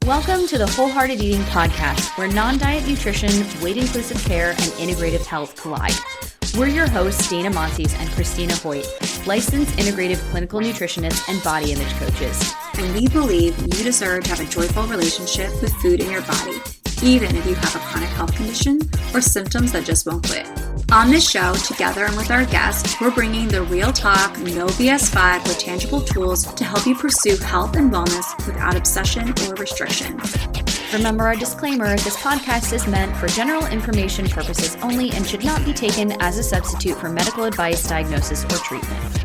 Welcome to the Wholehearted Eating Podcast, where non-diet nutrition, weight-inclusive care, and integrative health collide. We're your hosts, Dana Montes and Christina Hoyt, licensed integrative clinical nutritionists and body image coaches. And we believe you deserve to have a joyful relationship with food in your body, even if you have a chronic health condition or symptoms that just won't quit. On this show, together and with our guests, we're bringing the real talk, no BS vibe with tangible tools to help you pursue health and wellness without obsession or restriction. Remember our disclaimer, this podcast is meant for general information purposes only and should not be taken as a substitute for medical advice, diagnosis, or treatment.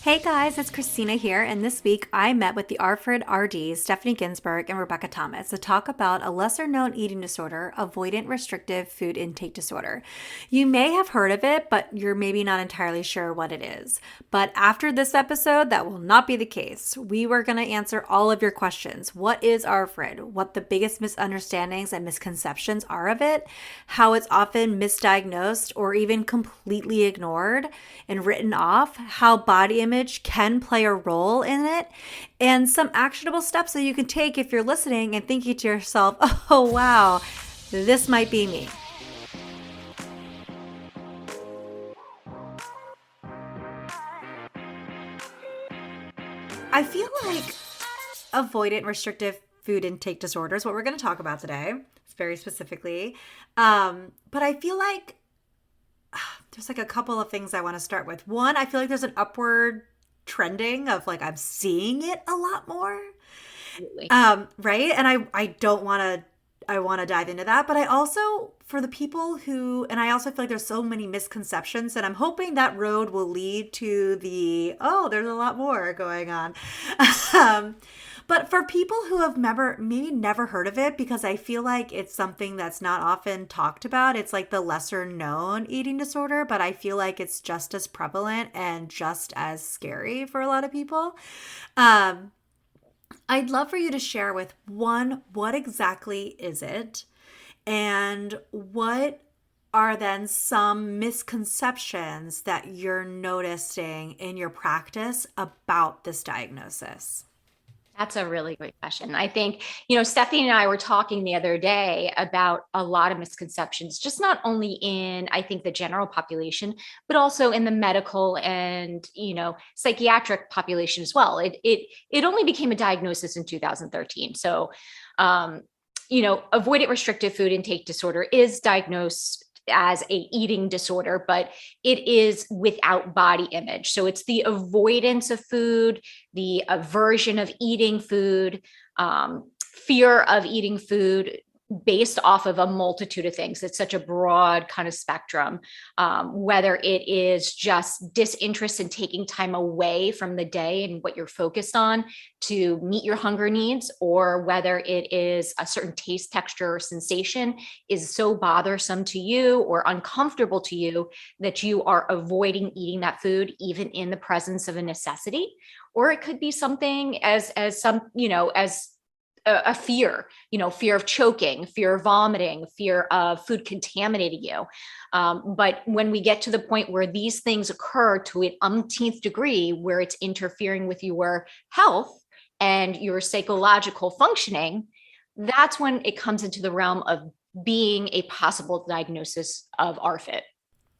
Hey guys, it's Christina here, and this week I met with the ARFID RDs, Stefanie Ginsburg and Rebecca Thomas, to talk about a lesser-known eating disorder, avoidant restrictive food intake disorder. You may have heard of it, but you're maybe not entirely sure what it is. But after this episode, that will not be the case. We were going to answer all of your questions. What is ARFID? What the biggest misunderstandings and misconceptions are of it? How it's often misdiagnosed or even completely ignored and written off? How body image can play a role in it, and some actionable steps that you can take if you're listening and thinking to yourself, oh wow, this might be me. I feel like avoidant restrictive food intake disorder is what we're going to talk about today, very specifically. But I feel like there's like a couple of things I want to start with. One, I feel like there's an upward trending of like I'm seeing it a lot more. Absolutely. Right? And I want to dive into that, but I also, for the people who, and I also feel like there's so many misconceptions, and I'm hoping that road will lead to there's a lot more going on. But for people who have maybe never heard of it, because I feel like it's something that's not often talked about, it's like the lesser known eating disorder, but I feel like it's just as prevalent and just as scary for a lot of people. I'd love for you to share with one, what exactly is it? And what are then some misconceptions that you're noticing in your practice about this diagnosis? That's a really great question. I think, Stefanie and I were talking the other day about a lot of misconceptions, just not only in, I think, the general population, but also in the medical and, psychiatric population as well. It only became a diagnosis in 2013. So, avoidant restrictive food intake disorder is diagnosed as a eating disorder, but it is without body image. So it's the avoidance of food, the aversion of eating food, fear of eating food based off of a multitude of things. It's such a broad kind of spectrum, whether it is just disinterest in taking time away from the day and what you're focused on to meet your hunger needs, or whether it is a certain taste, texture, or sensation is so bothersome to you or uncomfortable to you that you are avoiding eating that food, even in the presence of a necessity. Or it could be something as a fear, fear of choking, fear of vomiting, fear of food contaminating you. But when we get to the point where these things occur to an umpteenth degree, where it's interfering with your health and your psychological functioning, that's when it comes into the realm of being a possible diagnosis of ARFID.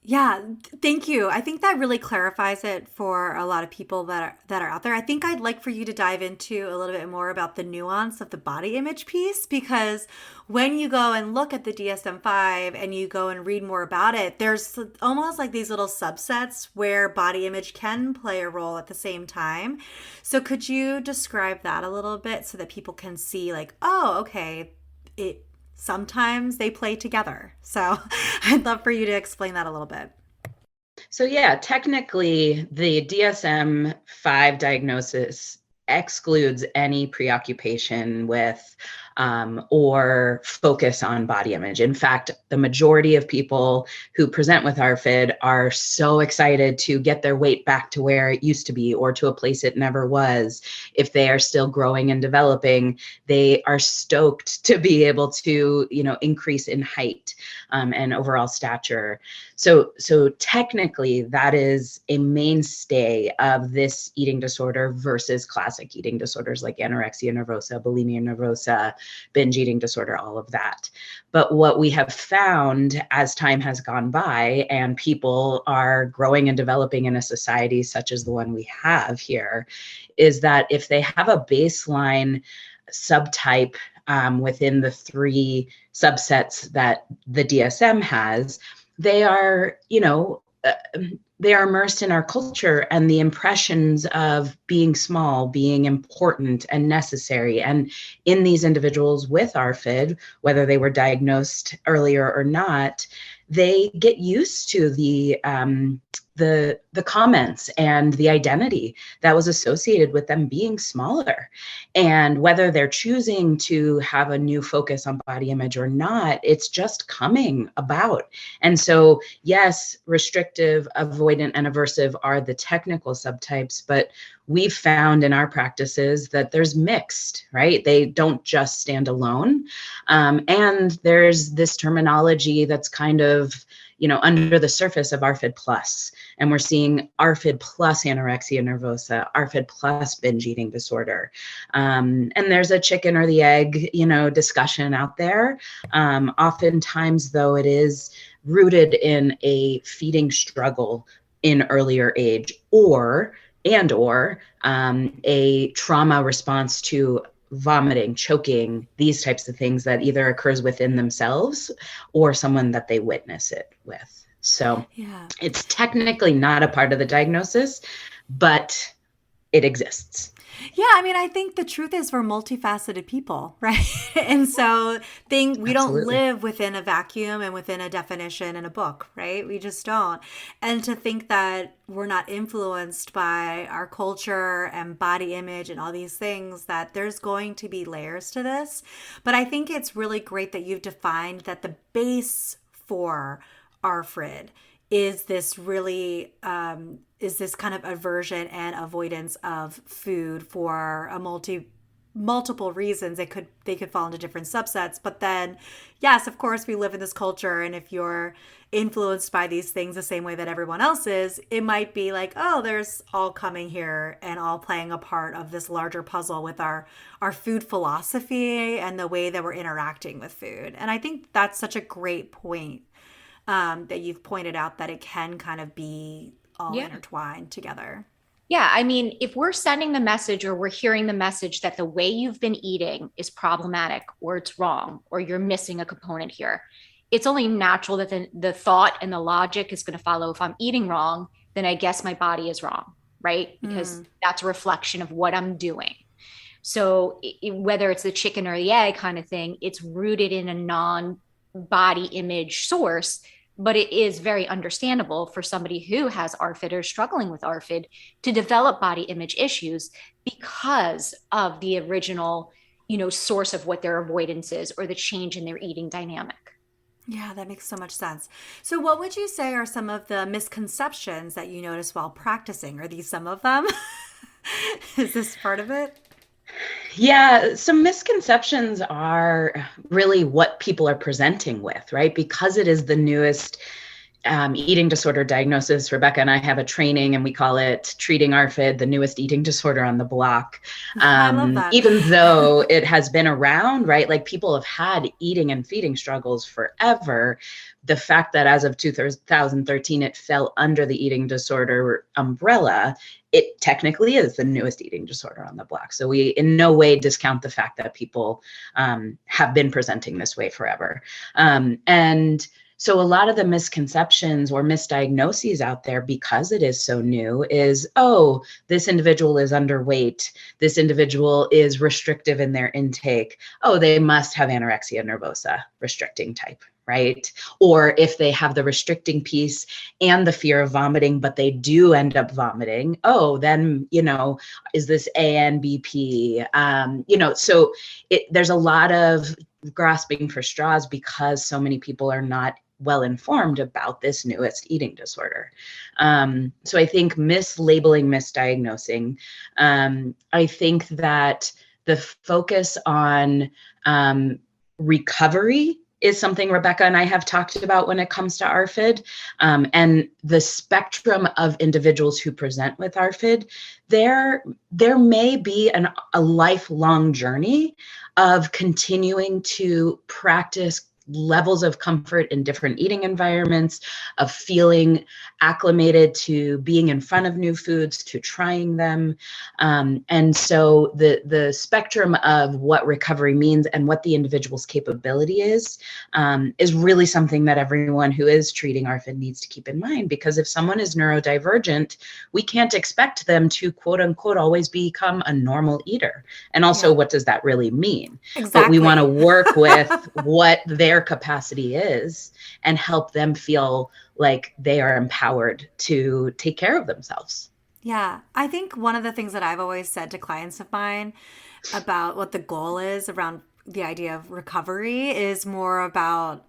Yeah, thank you. I think that really clarifies it for a lot of people that are out there. I think I'd like for you to dive into a little bit more about the nuance of the body image piece, because when you go and look at the DSM-5 and you go and read more about it, there's almost like these little subsets where body image can play a role at the same time. So could you describe that a little bit so that people can see like, oh, okay, sometimes they play together. So I'd love for you to explain that a little bit. So yeah, technically the DSM-5 diagnosis excludes any preoccupation with or focus on body image. In fact, the majority of people who present with ARFID are so excited to get their weight back to where it used to be or to a place it never was. If they are still growing and developing, they are stoked to be able to, increase in height and overall stature. So technically, that is a mainstay of this eating disorder versus classic eating disorders like anorexia nervosa, bulimia nervosa, binge eating disorder, all of that. But what we have found as time has gone by and people are growing and developing in a society such as the one we have here is that if they have a baseline subtype within the 3 subsets that the DSM has, they are, they are immersed in our culture and the impressions of being small, being important and necessary. And in these individuals with ARFID, whether they were diagnosed earlier or not, they get used to the comments and the identity that was associated with them being smaller. And whether they're choosing to have a new focus on body image or not, it's just coming about. And so, yes, restrictive, avoidant, and aversive are the technical subtypes, but we've found in our practices that there's mixed, right? They don't just stand alone. And there's this terminology that's kind of, under the surface of ARFID plus. And we're seeing ARFID plus anorexia nervosa, ARFID plus binge eating disorder. And there's a chicken or the egg, discussion out there. Oftentimes, though, it is rooted in a feeding struggle in earlier age or a trauma response to vomiting, choking, these types of things that either occurs within themselves or someone that they witness it with. So It's technically not a part of the diagnosis, but it exists. Yeah, I think the truth is we're multifaceted people, right? And so we don't live within a vacuum and within a definition in a book, right? We just don't. And to think that we're not influenced by our culture and body image and all these things, that there's going to be layers to this. But I think it's really great that you've defined that the base for ARFID is this really is this kind of aversion and avoidance of food for a multiple reasons. They could fall into different subsets, but then yes, of course, we live in this culture, and if you're influenced by these things the same way that everyone else is, it might be like, oh, there's all coming here and all playing a part of this larger puzzle with our food philosophy and the way that we're interacting with food. And I think that's such a great point. That you've pointed out, that it can kind of be all intertwined together. Yeah. If we're sending the message or we're hearing the message that the way you've been eating is problematic or it's wrong or you're missing a component here, it's only natural that the thought and the logic is going to follow. If I'm eating wrong, then I guess my body is wrong, right? Because that's a reflection of what I'm doing. So whether it's the chicken or the egg kind of thing, it's rooted in a non-body image source. But it is very understandable for somebody who has ARFID or struggling with ARFID to develop body image issues because of the original, source of what their avoidance is or the change in their eating dynamic. Yeah, that makes so much sense. So what would you say are some of the misconceptions that you notice while practicing? Are these some of them? Is this part of it? Yeah, some misconceptions are really what people are presenting with, right? Because it is the newest eating disorder diagnosis. Rebecca and I have a training and we call it Treating ARFID, the newest eating disorder on the block. I love that. Even though it has been around, right? Like people have had eating and feeding struggles forever. The fact that as of 2013, it fell under the eating disorder umbrella, it technically is the newest eating disorder on the block. So we in no way discount the fact that people have been presenting this way forever. And so a lot of the misconceptions or misdiagnoses out there, because it is so new, is, oh, this individual is underweight. This individual is restrictive in their intake. Oh, they must have anorexia nervosa, restricting type, right? Or if they have the restricting piece and the fear of vomiting, but they do end up vomiting, oh, then, is this ANBP? So there's a lot of grasping for straws because so many people are not well informed about this newest eating disorder. So I think mislabeling, misdiagnosing. I think that the focus on recovery is something Rebecca and I have talked about when it comes to ARFID, and the spectrum of individuals who present with ARFID. There may be a lifelong journey of continuing to practice levels of comfort in different eating environments, of feeling acclimated to being in front of new foods, to trying them. And so the spectrum of what recovery means and what the individual's capability is really something that everyone who is treating ARFID needs to keep in mind, because if someone is neurodivergent, we can't expect them to quote unquote always become a normal eater. And also, what does that really mean? Exactly. But we want to work with what their capacity is and help them feel like they are empowered to take care of themselves. Yeah. I think one of the things that I've always said to clients of mine about what the goal is around the idea of recovery is more about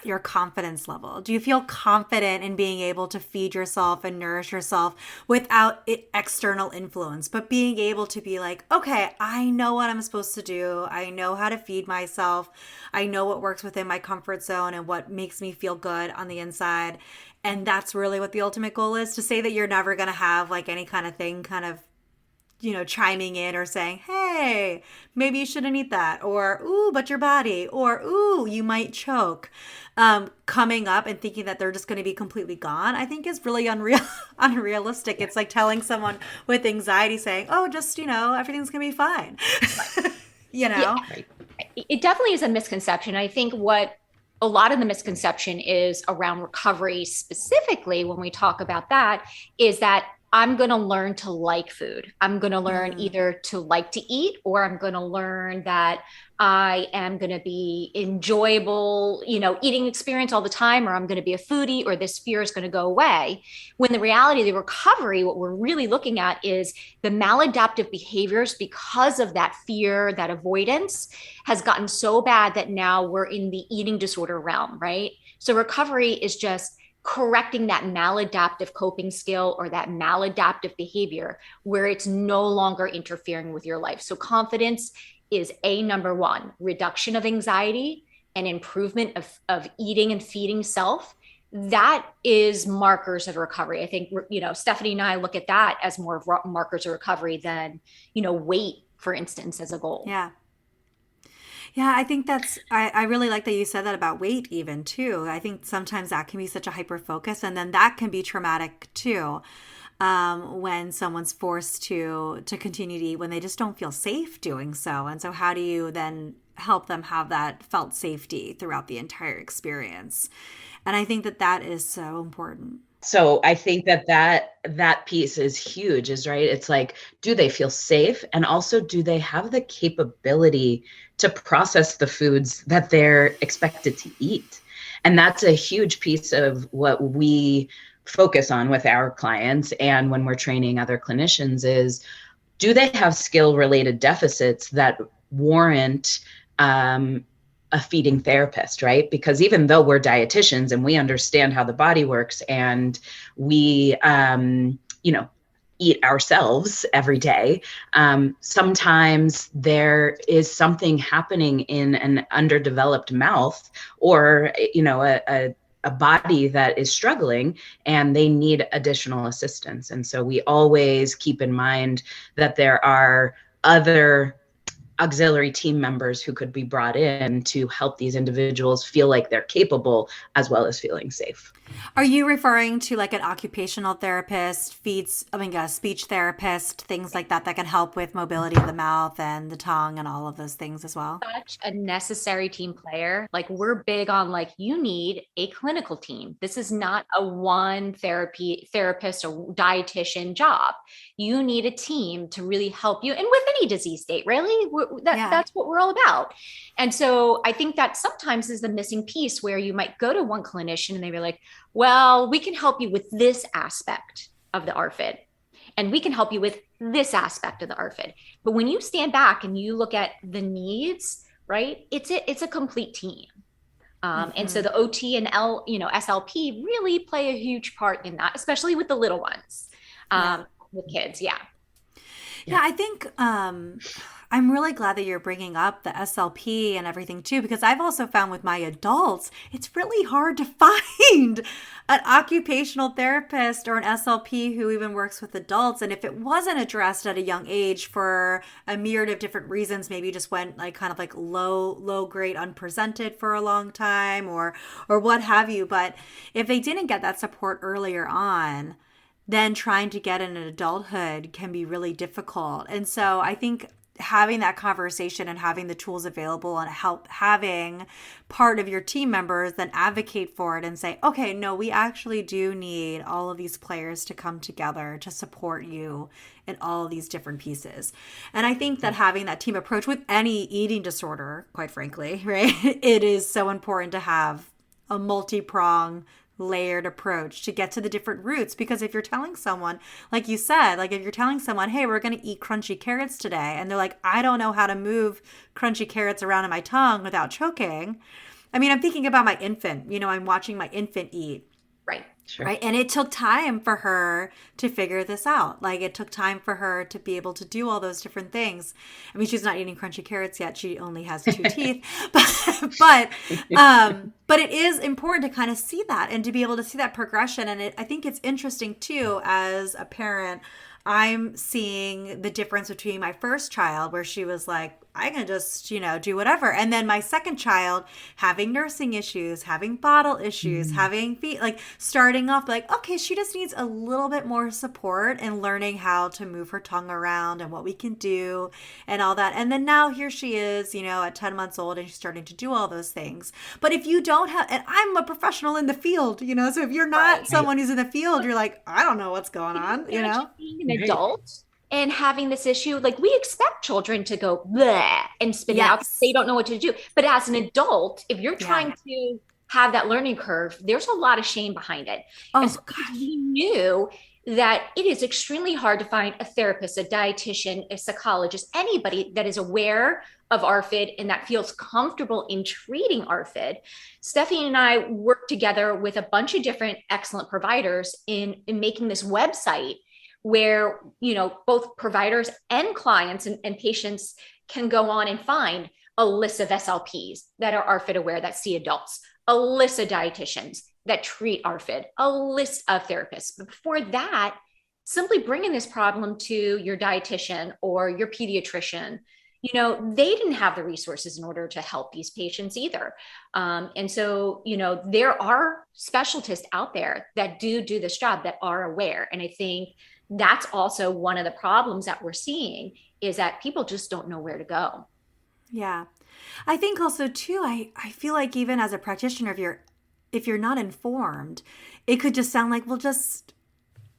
your confidence level. Do you feel confident in being able to feed yourself and nourish yourself without external influence, but being able to be like, okay, I know what I'm supposed to do. I know how to feed myself. I know what works within my comfort zone and what makes me feel good on the inside. And that's really what the ultimate goal is. To say that you're never going to have like any kind of thing kind of chiming in or saying, hey, maybe you shouldn't eat that, or, ooh, but your body, or, ooh, you might choke, coming up and thinking that they're just going to be completely gone, I think is really unrealistic. It's like telling someone with anxiety saying, oh, just, everything's going to be fine. Yeah, right. It definitely is a misconception. I think what a lot of the misconception is around recovery specifically when we talk about that is that I'm going to learn to like food. I'm going to learn either to like to eat, or I'm going to learn that I am going to be enjoyable, eating experience all the time, or I'm going to be a foodie, or this fear is going to go away. When the reality of the recovery, what we're really looking at is the maladaptive behaviors because of that fear, that avoidance has gotten so bad that now we're in the eating disorder realm, right? So recovery is just correcting that maladaptive coping skill or that maladaptive behavior where it's no longer interfering with your life. So confidence is number one, reduction of anxiety and improvement of eating and feeding self. That is markers of recovery. I think, Stefanie and I look at that as more of markers of recovery than, weight, for instance, as a goal. Yeah. Yeah, I think I really like that you said that about weight even too. I think sometimes that can be such a hyper focus, and then that can be traumatic too, when someone's forced to continue to eat when they just don't feel safe doing so. And so how do you then help them have that felt safety throughout the entire experience? And I think that is so important. So I think that piece is huge, is right. It's like, do they feel safe? And also, do they have the capability to process the foods that they're expected to eat? And that's a huge piece of what we focus on with our clients. And when we're training other clinicians is, do they have skill related deficits that warrant, a feeding therapist, right? Because even though we're dietitians and we understand how the body works and we, eat ourselves every day, sometimes there is something happening in an underdeveloped mouth or, a body that is struggling and they need additional assistance. And so we always keep in mind that there are other auxiliary team members who could be brought in to help these individuals feel like they're capable as well as feeling safe. Are you referring to like an occupational therapist, a speech therapist, things like that can help with mobility of the mouth and the tongue and all of those things as well? Such a necessary team player. Like we're big on you need a clinical team. This is not a one therapist or dietitian job. You need a team to really help you. And with any disease state, really, That's what we're all about. And so I think that sometimes is the missing piece where you might go to one clinician and they be like, well, we can help you with this aspect of the ARFID. And we can help you with this aspect of the ARFID. But when you stand back and you look at the needs, right, it's a complete team. And so the OT and SLP really play a huge part in that, especially with the little ones, with kids. Yeah, I think I'm really glad that you're bringing up the SLP and everything too, because I've also found with my adults, it's really hard to find an occupational therapist or an SLP who even works with adults. And if it wasn't addressed at a young age for a myriad of different reasons, maybe just went like kind of like low grade unpresented for a long time or what have you. But if they didn't get that support earlier on, then trying to get in adulthood can be really difficult. And so I think having that conversation and having the tools available and having part of your team members then advocate for it and say, okay, no, we actually do need all of these players to come together to support you in all of these different pieces. And I think that having that team approach with any eating disorder, quite frankly, right, it is so important to have a multi-pronged layered approach to get to the different roots. Because if you're telling someone, like you said, like if you're telling someone, hey, we're going to eat crunchy carrots today, and they're like, I don't know how to move crunchy carrots around in my tongue without choking. I mean, I'm thinking about my infant, I'm watching my infant eat. Right. Sure. Right. And it took time for her to figure this out. Like it took time for her to be able to do all those different things. I mean, she's not eating crunchy carrots yet. She only has 2 teeth. But it is important to kind of see that and to be able to see that progression. And I think it's interesting too, as a parent, I'm seeing the difference between my first child where she was like, I can just, do whatever. And then my second child having nursing issues, having bottle issues, having feet, like starting off like, okay, she just needs a little bit more support and learning how to move her tongue around and what we can do and all that. And then now here she is, at 10 months old and she's starting to do all those things. But if you don't have, and I'm a professional in the field, so if you're not someone who's in the field, you're like, I don't know what's going on, Being an adult and having this issue, like we expect children to go bleh and spit it out. They don't know what to do. But as an adult, if you're trying to have that learning curve, there's a lot of shame behind it. And so we knew that it is extremely hard to find a therapist, a dietitian, a psychologist, anybody that is aware of ARFID and that feels comfortable in treating ARFID. Stefanie and I worked together with a bunch of different excellent providers in making this website where, both providers and clients and patients can go on and find a list of SLPs that are ARFID aware that see adults, a list of dietitians that treat ARFID, a list of therapists. But before that, simply bringing this problem to your dietitian or your pediatrician, they didn't have the resources in order to help these patients either. And so, there are specialists out there that do this job that are aware. And I think that's also one of the problems that we're seeing is that people just don't know where to go. Yeah. I think also too, I feel like even as a practitioner, if you're not informed, it could just sound like, well, just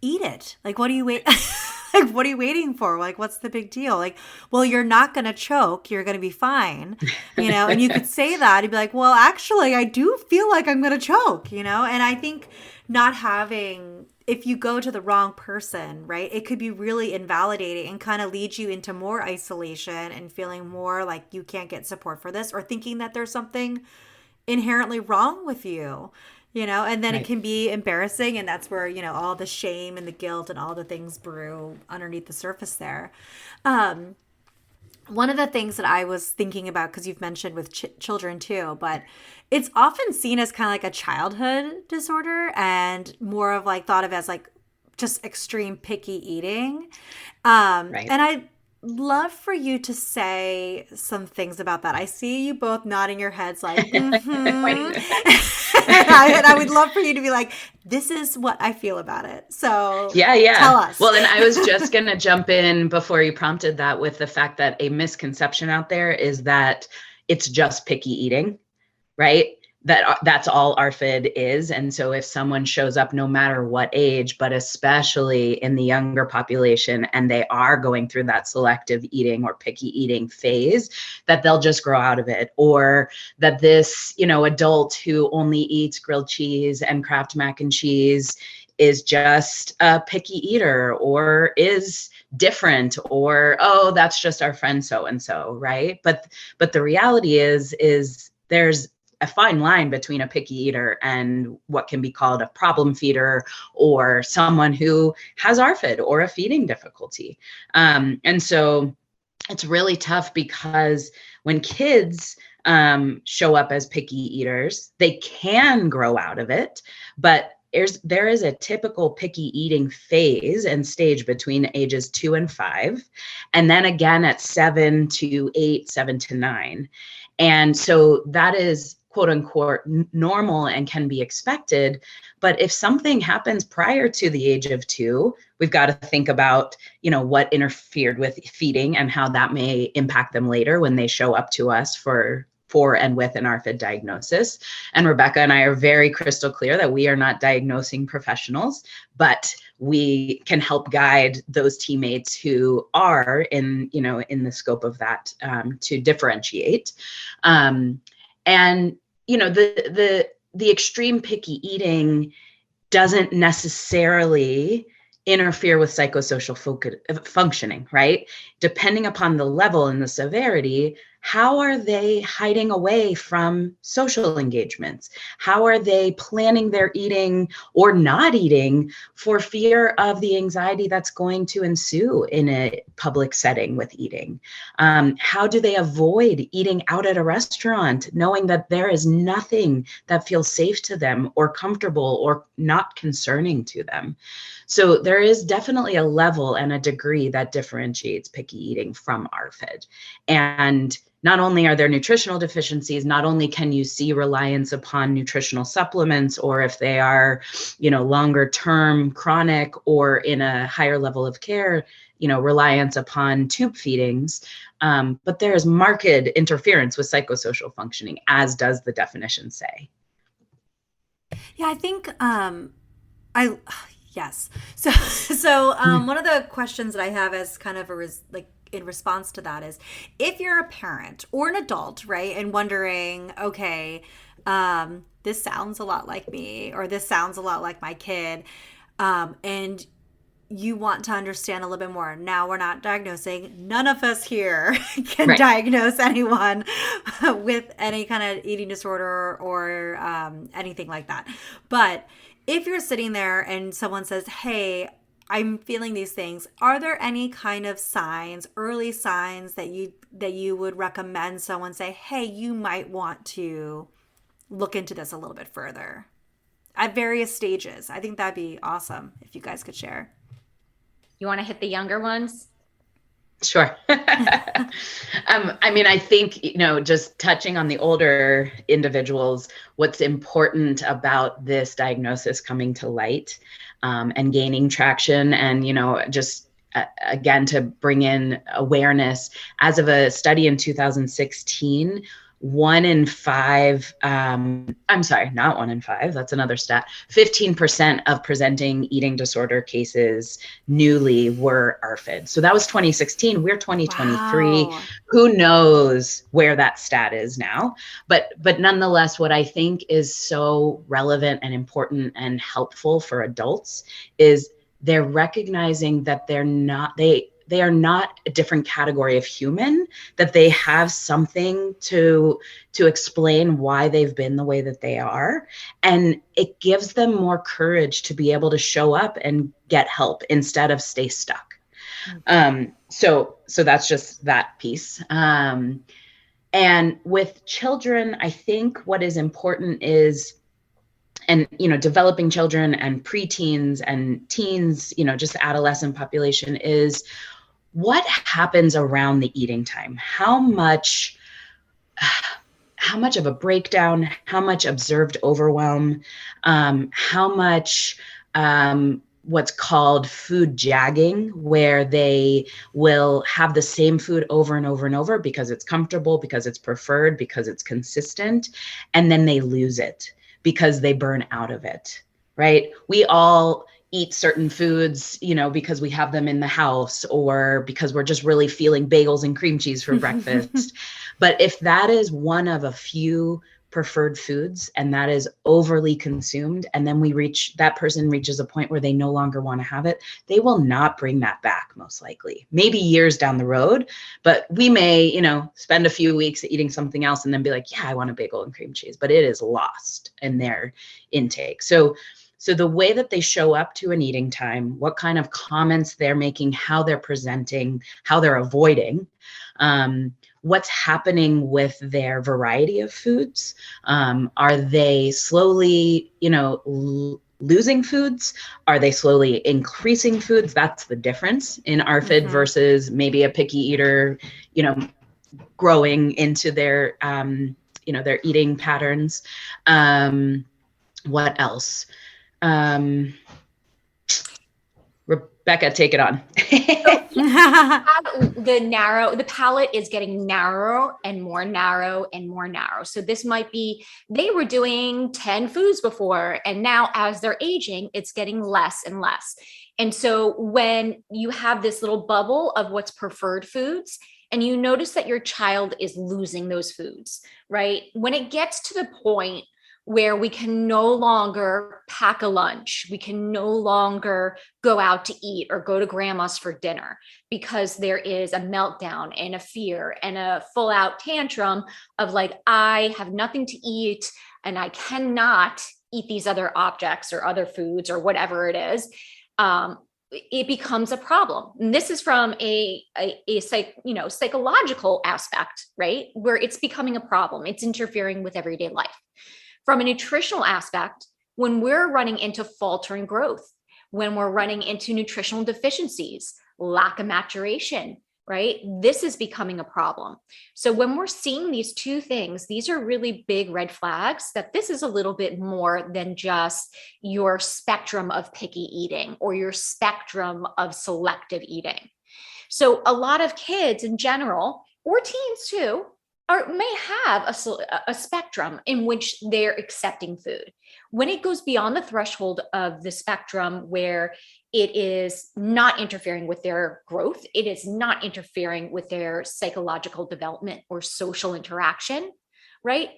eat it. Like, what are you like, what are you waiting for? Like, what's the big deal? Like, well, you're not going to choke. You're going to be fine. And you could say that and be like, well, actually, I do feel like I'm going to choke, and I think not having, if you go to the wrong person, right, it could be really invalidating and kind of lead you into more isolation and feeling more like you can't get support for this or thinking that there's something inherently wrong with you, and then it can be embarrassing. And that's where, all the shame and the guilt and all the things brew underneath the surface there. One of the things that I was thinking about, because you've mentioned with children too, but it's often seen as kind of like a childhood disorder and more of like thought of as like just extreme picky eating. And I'd love for you to say some things about that. I see you both nodding your heads like, I would love for you to be like, this is what I feel about it. So tell us. Well, and I was just going to jump in before you prompted that with the fact that a misconception out there is that it's just picky eating, right? that's all ARFID is. And so if someone shows up, no matter what age, but especially in the younger population, and they are going through that selective eating or picky eating phase, that they'll just grow out of it. Or that this, adult who only eats grilled cheese and Kraft mac and cheese is just a picky eater, or is different, or, oh, that's just our friend so-and-so, right? But the reality is there's a fine line between a picky eater and what can be called a problem feeder, or someone who has ARFID or a feeding difficulty. And so it's really tough, because when kids show up as picky eaters, they can grow out of it, but there is a typical picky eating phase and stage between ages 2 and 5, and then again at 7 to 8, 7 to 9. And so that is quote unquote normal and can be expected. But if something happens prior to the age of 2, we've got to think about, what interfered with feeding and how that may impact them later when they show up to us for and with an ARFID diagnosis. And Rebecca and I are very crystal clear that we are not diagnosing professionals, but we can help guide those teammates who are in the scope of that, to differentiate. And the extreme picky eating doesn't necessarily interfere with psychosocial functioning, right? Depending upon the level and the severity, how are they hiding away from social engagements? How are they planning their eating or not eating for fear of the anxiety that's going to ensue in a public setting with eating? How do they avoid eating out at a restaurant, knowing that there is nothing that feels safe to them or comfortable or not concerning to them? So there is definitely a level and a degree that differentiates picky eating from ARFID. And not only are there nutritional deficiencies, not only can you see reliance upon nutritional supplements, or if they are, longer term chronic or in a higher level of care, reliance upon tube feedings, but there is marked interference with psychosocial functioning, as does the definition say. Yeah, I think yes. So one of the questions that I have as kind of in response to that is, if you're a parent or an adult, right, and wondering, okay, this sounds a lot like me, or this sounds a lot like my kid, and you want to understand a little bit more. Now, we're not diagnosing. None of us here can diagnose anyone with any kind of eating disorder or anything like that. But if you're sitting there and someone says, hey, I'm feeling these things, are there any kind of signs, early signs that you would recommend someone say, hey, you might want to look into this a little bit further at various stages? I think that'd be awesome if you guys could share. You want to hit the younger ones? Sure. I think, just touching on the older individuals, what's important about this diagnosis coming to light and gaining traction, and, just again, to bring in awareness, as of a study in 2016, 1 in 5, I'm sorry, not 1 in 5, that's another stat, 15% of presenting eating disorder cases newly were ARFID. So that was 2016, we're 2023. Wow. Who knows where that stat is now? But nonetheless, what I think is so relevant and important and helpful for adults is they're recognizing that they are not a different category of human, that they have something to explain why they've been the way that they are. And it gives them more courage to be able to show up and get help instead of stay stuck. So that's just that piece. And with children, I think what is important is, and, developing children and preteens and teens, just the adolescent population, is what happens around the eating time? How much of a breakdown, how much observed overwhelm, how much what's called food jagging, where they will have the same food over and over and over because it's comfortable, because it's preferred, because it's consistent, and then they lose it because they burn out of it, right? We all eat certain foods, because we have them in the house, or because we're just really feeling bagels and cream cheese for breakfast. But if that is one of a few preferred foods and that is overly consumed, and then that person reaches a point where they no longer want to have it, they will not bring that back, most likely. Maybe years down the road, but we may, spend a few weeks eating something else and then be like, yeah, I want a bagel and cream cheese, but it is lost in their intake. So the way that they show up to an eating time, what kind of comments they're making, how they're presenting, how they're avoiding, what's happening with their variety of foods. Are they slowly, losing foods? Are they slowly increasing foods? That's the difference in ARFID versus maybe a picky eater, growing into their, their eating patterns. What else? Rebecca, take it on. The palate is getting narrow and more narrow and more narrow. So this might be, they were doing 10 foods before, and now as they're aging, it's getting less and less. And so when you have this little bubble of what's preferred foods, and you notice that your child is losing those foods, right? When it gets to the point where we can no longer pack a lunch, we can no longer go out to eat or go to grandma's for dinner because there is a meltdown and a fear and a full out tantrum of like, I have nothing to eat and I cannot eat these other objects or other foods or whatever it is. It becomes a problem. And this is from a psychological aspect, right? Where it's becoming a problem. It's interfering with everyday life. From a nutritional aspect, when we're running into faltering growth, when we're running into nutritional deficiencies, lack of maturation, right? This is becoming a problem. So when we're seeing these two things, these are really big red flags that this is a little bit more than just your spectrum of picky eating or your spectrum of selective eating. So a lot of kids in general, or teens too, may have a spectrum in which they're accepting food. When it goes beyond the threshold of the spectrum where it is not interfering with their growth, it is not interfering with their psychological development or social interaction, right?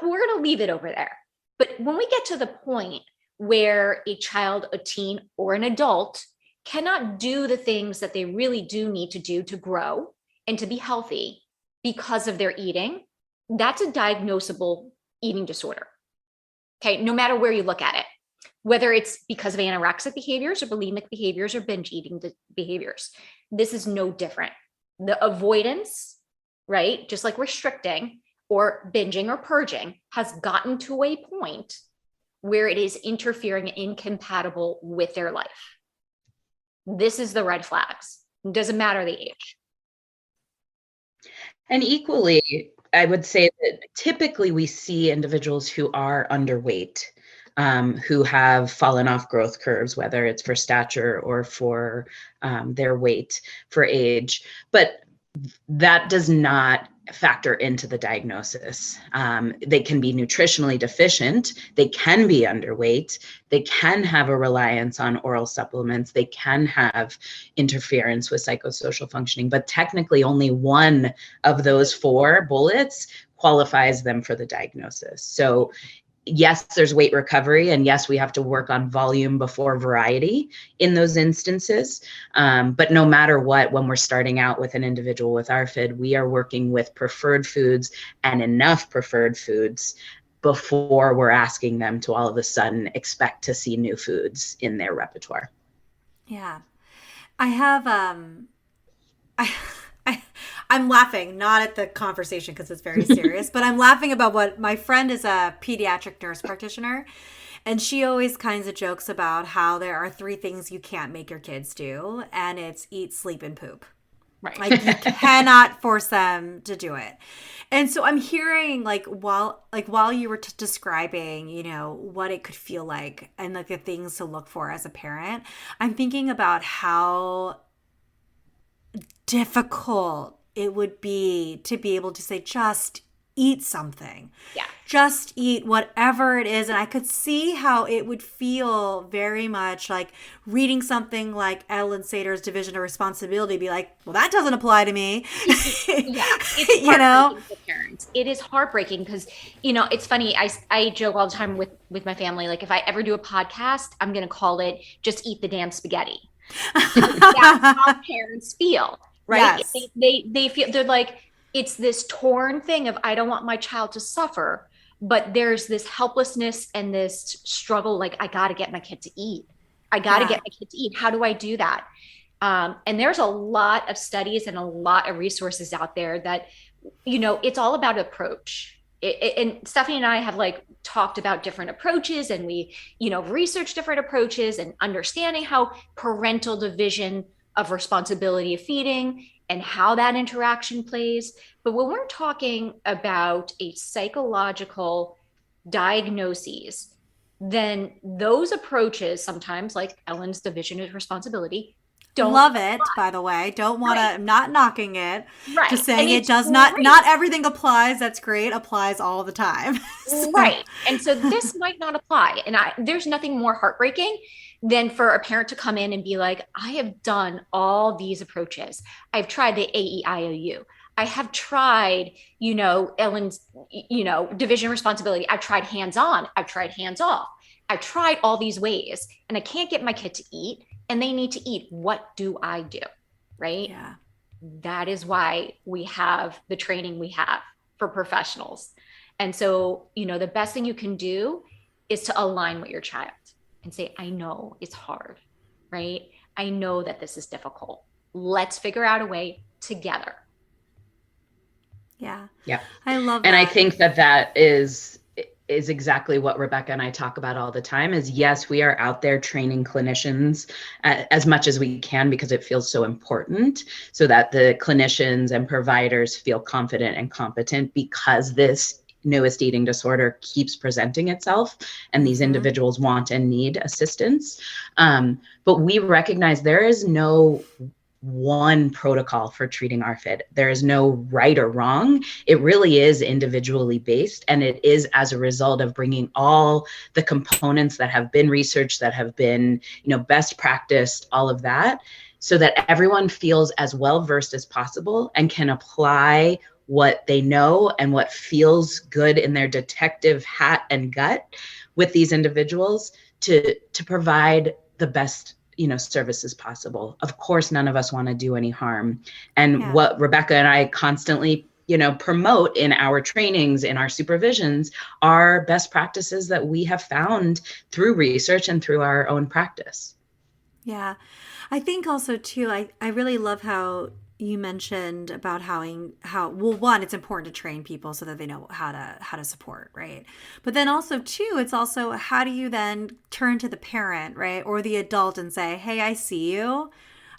We're going to leave it over there. But when we get to the point where a child, a teen, or an adult cannot do the things that they really do need to do to grow and to be healthy, because of their eating, that's a diagnosable eating disorder. Okay, no matter where you look at it, whether it's because of anorexic behaviors or bulimic behaviors or binge eating behaviors, this is no different. The avoidance, right, just like restricting or binging or purging, has gotten to a point where it is interfering, incompatible with their life. This is the red flags. It doesn't matter the age. And equally, I would say that typically we see individuals who are underweight, who have fallen off growth curves, whether it's for stature or for their weight for age. But that does not factor into the diagnosis. They can be nutritionally deficient. They can be underweight. They can have a reliance on oral supplements. They can have interference with psychosocial functioning, but technically only one of those 4 bullets qualifies them for the diagnosis. So yes, there's weight recovery, and yes, we have to work on volume before variety in those instances. But no matter what, when we're starting out with an individual with ARFID, we are working with preferred foods and enough preferred foods before we're asking them to all of a sudden expect to see new foods in their repertoire. Yeah. I have, I'm laughing, not at the conversation because it's very serious, but I'm laughing about what my friend is a pediatric nurse practitioner. And she always kinds of jokes about how there are 3 things you can't make your kids do. And it's eat, sleep, and poop. Right. Like you cannot force them to do it. And so I'm hearing while you were describing, what it could feel like and like the things to look for as a parent, I'm thinking about how difficult it would be to be able to say, just eat something. Yeah. Just eat whatever it is. And I could see how it would feel very much like reading something like Ellen Sater's Division of Responsibility, be like, well, that doesn't apply to me. Yeah. It's heartbreaking for parents. It is heartbreaking because, it's funny. I joke all the time with my family. Like if I ever do a podcast, I'm going to call it Just Eat the Damn Spaghetti. That's how parents feel, right? Yes. They feel, they're like, it's this torn thing of, I don't want my child to suffer, but there's this helplessness and this struggle. Like, I got to get my kid to eat. I got to get my kid to eat. How do I do that? And there's a lot of studies and a lot of resources out there that, it's all about approach. And Stefanie and I have talked about different approaches, and we, research different approaches and understanding how parental division of responsibility of feeding and how that interaction plays. But when we're talking about a psychological diagnoses, then those approaches, sometimes like Ellen's division of responsibility, don't love it, by the way. Don't want to, I'm not knocking it. Right. Just saying it does not everything applies. That's great. Applies all the time. So. Right. And so this might not apply. And there's nothing more heartbreaking than for a parent to come in and be like, I have done all these approaches. I've tried the AEIOU. I have tried, Ellen's, division responsibility. I've tried hands-on. I've tried hands-off. I've tried all these ways, and I can't get my kid to eat, and they need to eat. What do I do? Right? Yeah. That is why we have the training we have for professionals. And so, the best thing you can do is to align with your child and say, I know it's hard, right? I know that this is difficult. Let's figure out a way together. Yeah. Yeah. I love and that. I think that is exactly what Rebecca and I talk about all the time is, yes, we are out there training clinicians as much as we can because it feels so important so that the clinicians and providers feel confident and competent because this newest eating disorder keeps presenting itself and these individuals want and need assistance. But we recognize there is no one protocol for treating ARFID. There is no right or wrong. It really is individually based. And it is as a result of bringing all the components that have been researched, that have been, best practiced, all of that, so that everyone feels as well versed as possible and can apply what they know and what feels good in their detective hat and gut with these individuals to provide the best services possible. Of course, none of us want to do any harm. And what Rebecca and I constantly, promote in our trainings, in our supervisions, are best practices that we have found through research and through our own practice. Yeah. I think also too, I really love how you mentioned about how one, it's important to train people so that they know how to support, right? But then also two, it's also how do you then turn to the parent, right, or the adult and say, hey, I see you.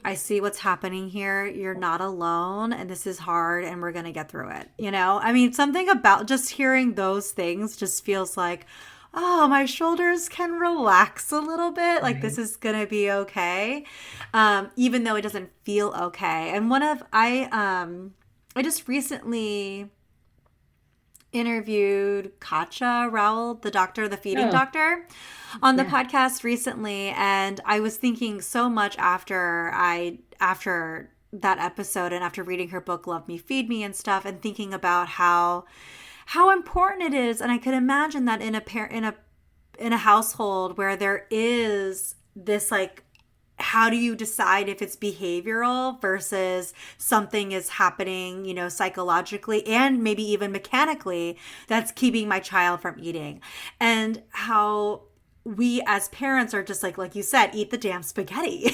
I see what's happening here. You're not alone, and this is hard, and we're going to get through it. I mean, something about just hearing those things just feels like, oh, my shoulders can relax a little bit. Like this is going to be okay. Even though it doesn't feel okay. And I just recently interviewed Katja Rowell, the feeding doctor, on the podcast recently. And I was thinking so much after that episode and after reading her book, Love Me, Feed Me and stuff, and thinking about how important it is. And I could imagine that in a household where there is this how do you decide if it's behavioral versus something is happening, psychologically and maybe even mechanically that's keeping my child from eating, and how we as parents are just like you said, eat the damn spaghetti,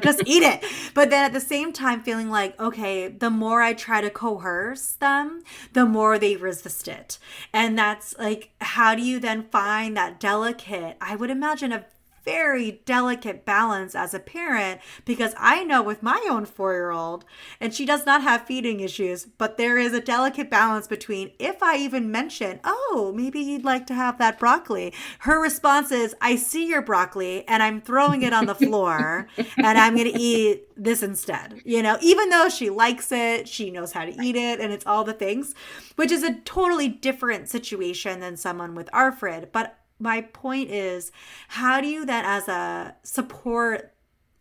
just eat it. But then at the same time feeling like, okay, the more I try to coerce them, the more they resist it. And that's how do you then find that delicate, I would imagine a very delicate balance as a parent, because I know with my own 4-year-old, and she does not have feeding issues, but there is a delicate balance between, if I even mention, oh, maybe you'd like to have that broccoli, her response is, I see your broccoli and I'm throwing it on the floor and I'm going to eat this instead. Even though she likes it, she knows how to eat it, and it's all the things, which is a totally different situation than someone with ARFID. But my point is, how do you then as a support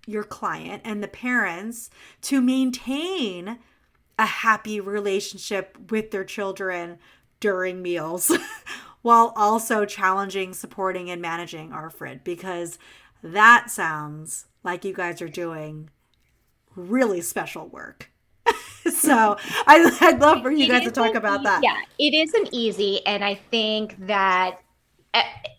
your client and the parents to maintain a happy relationship with their children during meals while also challenging, supporting, and managing ARFID? Because that sounds like you guys are doing really special work. So I'd love for you guys to talk about that. Yeah, it isn't easy. And I think that,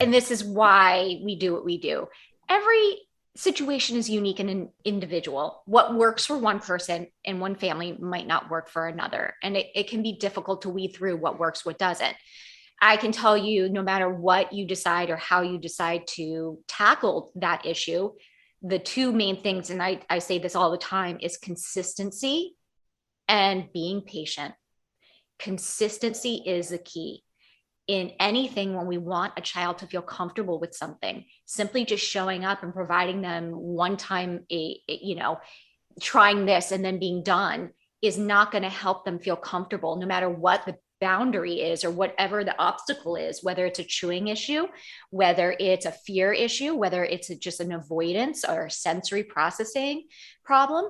and this is why we do what we do. Every situation is unique and individual. What works for one person in one family might not work for another. And it can be difficult to weed through what works, what doesn't. I can tell you, no matter what you decide or how you decide to tackle that issue, the two main things, and I say this all the time, is consistency and being patient. Consistency is the key. In anything, when we want a child to feel comfortable with something, simply just showing up and providing them one time, trying this and then being done is not going to help them feel comfortable, no matter what the boundary is or whatever the obstacle is, whether it's a chewing issue, whether it's a fear issue, whether it's just an avoidance or a sensory processing problem.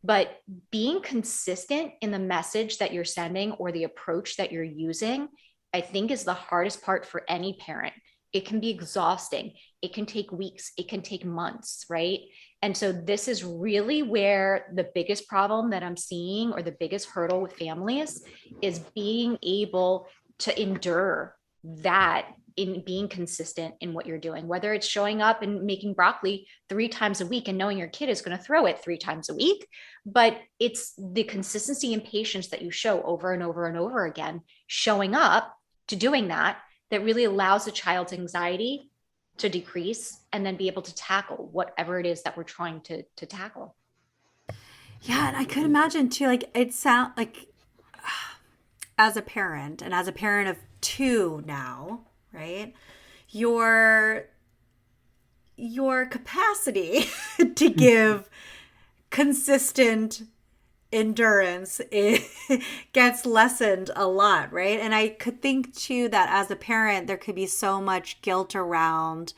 But being consistent in the message that you're sending or the approach that you're using, I think, is the hardest part for any parent. It can be exhausting. It can take weeks. It can take months, right? And so this is really where the biggest problem that I'm seeing, or the biggest hurdle with families, is being able to endure that in being consistent in what you're doing, whether it's showing up and making broccoli 3 times a week and knowing your kid is going to throw it 3 times a week. But it's the consistency and patience that you show over and over and over again, showing up to doing that really allows the child's anxiety to decrease and then be able to tackle whatever it is that we're trying to tackle. Yeah. And I could imagine too, like, it sounds like as a parent, and as a parent of 2 now, right? Your capacity to give consistent endurance gets lessened a lot, right? And I could think too that as a parent, there could be so much guilt around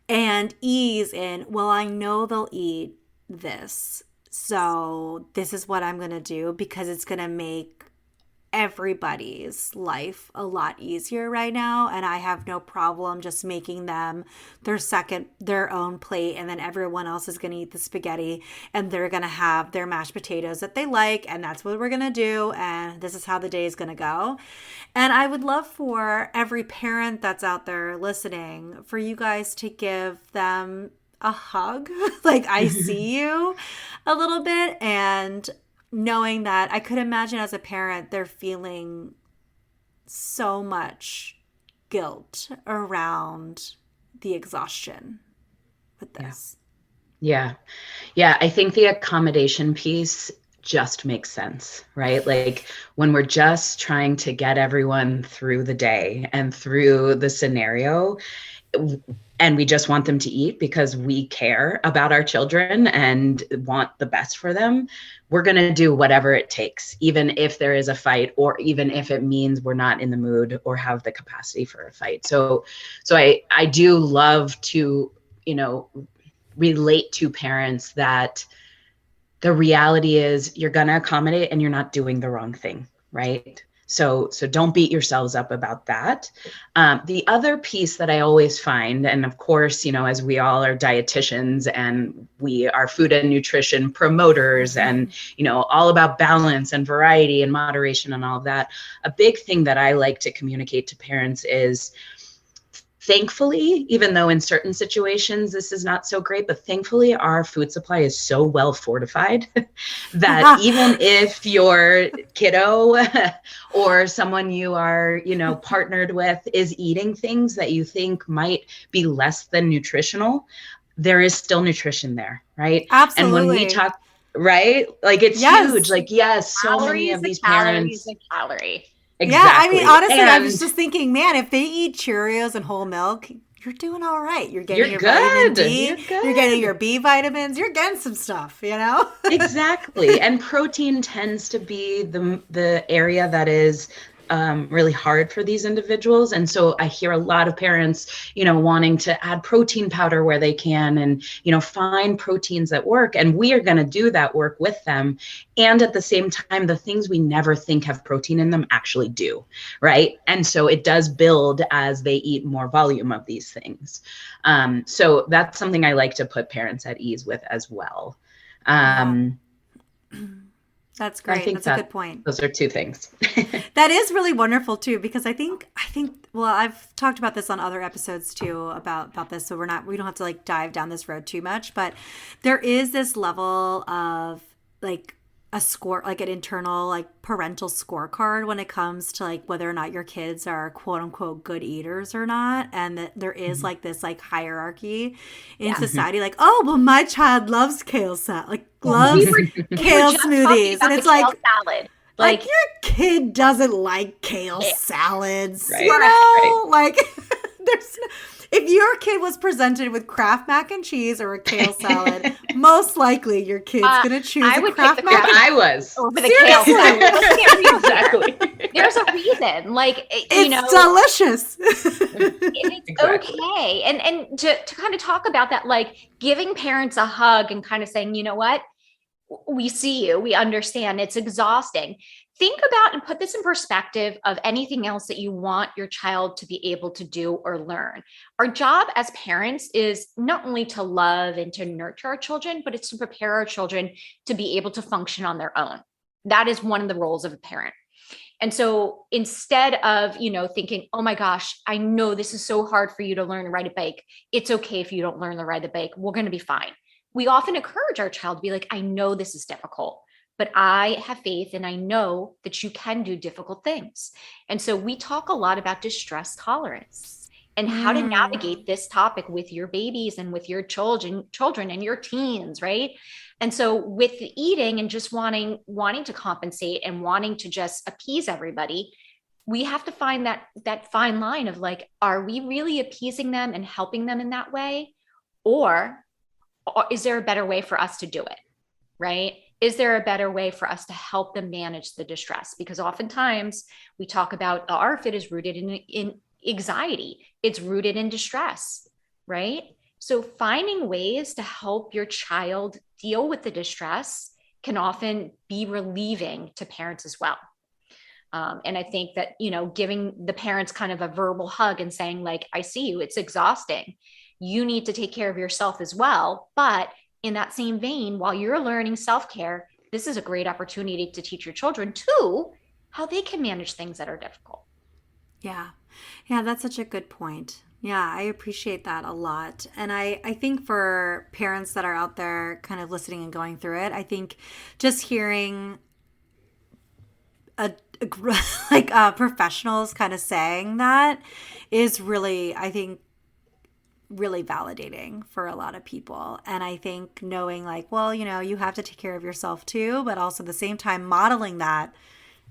and ease in, well, I know they'll eat this, so this is what I'm going to do because it's going to make everybody's life a lot easier right now, and I have no problem just making them their own plate, and then everyone else is going to eat the spaghetti and they're going to have their mashed potatoes that they like, and that's what we're going to do, and this is how the day is going to go. And I would love for every parent that's out there listening, for you guys to give them a hug like, I see you a little bit, and knowing that I could imagine as a parent, they're feeling so much guilt around the exhaustion with this. Yeah. I think the accommodation piece just makes sense, right? Like, when we're just trying to get everyone through the day and through the scenario, and we just want them to eat because we care about our children and want the best for them, we're going to do whatever it takes, even if there is a fight, or even if it means we're not in the mood or have the capacity for a fight. So I do love to, relate to parents that the reality is you're going to accommodate and you're not doing the wrong thing, right? So don't beat yourselves up about that. The other piece that I always find, and of course, as we all are dietitians and we are food and nutrition promoters and, all about balance and variety and moderation and all of that, a big thing that I like to communicate to parents is, thankfully, even though in certain situations this is not so great, but thankfully our food supply is so well fortified that even if your kiddo or someone you are, partnered with is eating things that you think might be less than nutritional, there is still nutrition there, right? Absolutely. And when we talk, right, like it's huge. Like, yes, so many of these parents. Calorie. Exactly. Yeah, I mean, honestly, I was And just thinking, man, if they eat Cheerios and whole milk, you're doing all right. You're getting your good. vitamin D. You're good. You're getting your B vitamins. You're getting some stuff, you know? Exactly. And protein tends to be the area that is really hard for these individuals. And so I hear a lot of parents, wanting to add protein powder where they can and, find proteins that work. And we are going to do that work with them. And at the same time, the things we never think have protein in them actually do, right? And so it does build as they eat more volume of these things. So that's something I like to put parents at ease with as well. That's great. That's a good point. Those are two things. That is really wonderful too, because I think, well, I've talked about this on other episodes too about this. So we don't have to like dive down this road too much, but there is this level of like a score, like an internal, like parental scorecard when it comes to like whether or not your kids are quote unquote good eaters or not. And that there is like this like hierarchy in society, like, oh, well, my child loves kale salad, like loves kale smoothies. And it's like, salad. Like your kid doesn't like kale salads, right, you know? Right. Like there's if your kid was presented with Kraft mac and cheese or a kale salad, most likely your kid's gonna choose a Kraft mac. I was over the kale salad. Exactly. There's a reason, like it's delicious. It's exactly. Okay, and to kind of talk about that, like giving parents a hug and kind of saying, you know what, we see you, we understand, it's exhausting. Think about and put this in perspective of anything else that you want your child to be able to do or learn. Our job as parents is not only to love and to nurture our children, but it's to prepare our children to be able to function on their own. That is one of the roles of a parent. And so instead of, thinking, oh my gosh, I know this is so hard for you to learn to ride a bike. It's okay if you don't learn to ride the bike. We're going to be fine. We often encourage our child to be like, I know this is difficult, but I have faith and I know that you can do difficult things. And so we talk a lot about distress tolerance and how to navigate this topic with your babies and with your children and your teens, right? And so with the eating and just wanting to compensate and wanting to just appease everybody, we have to find that fine line of like, are we really appeasing them and helping them in that way? Or is there a better way for us to do it, right? Is there a better way for us to help them manage the distress? Because oftentimes we talk about the ARFID is rooted in anxiety. It's rooted in distress, right? So finding ways to help your child deal with the distress can often be relieving to parents as well. And I think that, giving the parents kind of a verbal hug and saying like, I see you, it's exhausting. You need to take care of yourself as well. But in that same vein, while you're learning self-care, this is a great opportunity to teach your children too, how they can manage things that are difficult. Yeah. Yeah, that's such a good point. Yeah, I appreciate that a lot. And I think for parents that are out there kind of listening and going through it, I think just hearing professionals kind of saying that is really, I think, really validating for a lot of people. And I think knowing like, well, you have to take care of yourself too, but also at the same time modeling that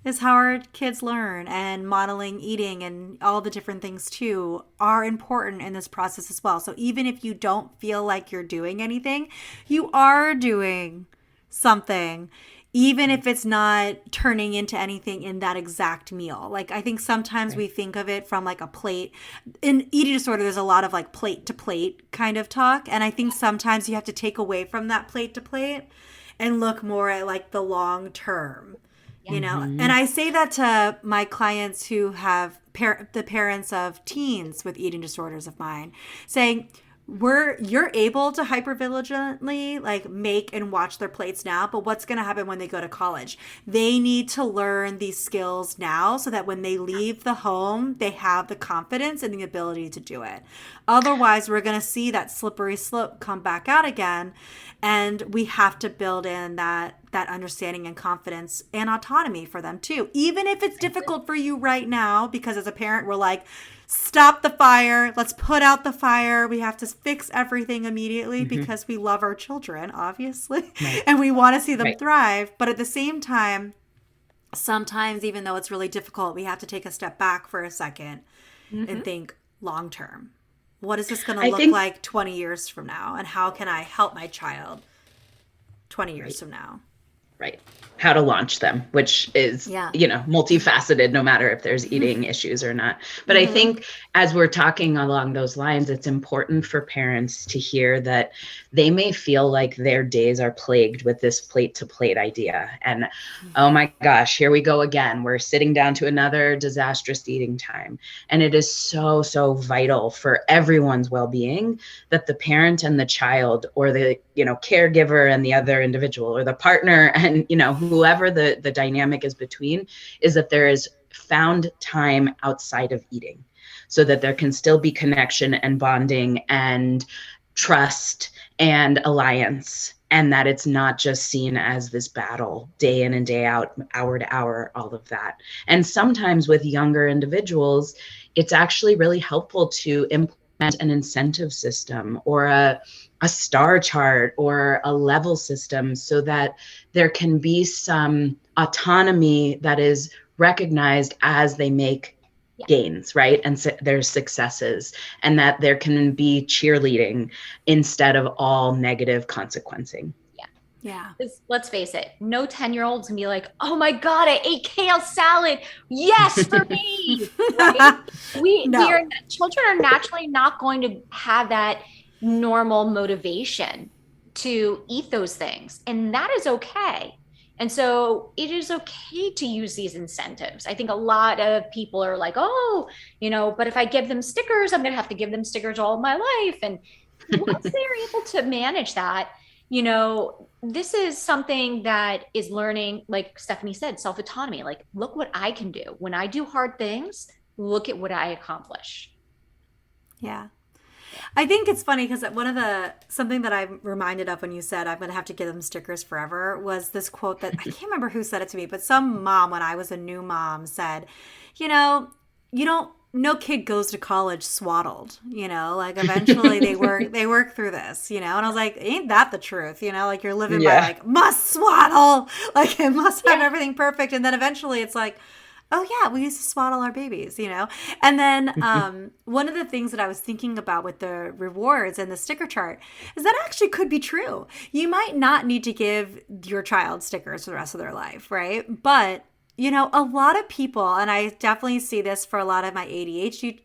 is how our kids learn, and modeling eating and all the different things too are important in this process as well. So even if you don't feel like you're doing anything, you are doing something, even if it's not turning into anything in that exact meal. Like, I think sometimes we think of it from like a plate. In eating disorder, there's a lot of like plate to plate kind of talk. And I think sometimes you have to take away from that plate to plate and look more at like the long term, And I say that to my clients who have the parents of teens with eating disorders of mine, saying, you're able to hypervigilantly like make and watch their plates now, but what's going to happen when they go to college? They need to learn these skills now so that when they leave the home, they have the confidence and the ability to do it. Otherwise, we're going to see that slippery slope come back out again. And we have to build in that understanding and confidence and autonomy for them too. Even if it's difficult for you right now, because as a parent, we're like, stop the fire. Let's put out the fire. We have to fix everything immediately because we love our children, obviously, and we want to see them thrive. But at the same time, sometimes, even though it's really difficult, we have to take a step back for a second and think long term. What is this going to look like 20 years from now? And how can I help my child 20 years from now? Right. How to launch them, which is, multifaceted, no matter if there's eating issues or not. But I think as we're talking along those lines, it's important for parents to hear that they may feel like their days are plagued with this plate to plate idea. And oh my gosh, here we go again. We're sitting down to another disastrous eating time. And it is so, so vital for everyone's well-being that the parent and the child, or the, caregiver and the other individual, or the partner and, whoever the dynamic is between, is that there is found time outside of eating, so that there can still be connection and bonding and trust and alliance, and that it's not just seen as this battle day in and day out, hour to hour, all of that. And sometimes with younger individuals, it's actually really helpful to implement an incentive system or a star chart or a level system, so that there can be some autonomy that is recognized as they make gains, right? And there's successes, and that there can be cheerleading instead of all negative consequencing. Yeah. Let's face it, no 10-year-old's gonna be like, oh my God, I ate kale salad. Yes, for me. Right? Children are naturally not going to have that normal motivation to eat those things. And that is okay. And so it is okay to use these incentives. I think a lot of people are like, oh, but if I give them stickers, I'm going to have to give them stickers all my life. And once they're able to manage that, this is something that is learning, like Stefanie said, self-autonomy. Like, look what I can do. When I do hard things, look at what I accomplish. Yeah. I think it's funny because something that I'm reminded of when you said I'm going to have to give them stickers forever was this quote that I can't remember who said it to me, but some mom, when I was a new mom, said, no kid goes to college swaddled, like eventually they work through this, and I was like, ain't that the truth? Like you're living by like must swaddle, like it must have everything perfect. And then eventually it's like, oh yeah, we used to swaddle our babies, And then one of the things that I was thinking about with the rewards and the sticker chart is that actually could be true. You might not need to give your child stickers for the rest of their life, right? But a lot of people, and I definitely see this for a lot of my ADHD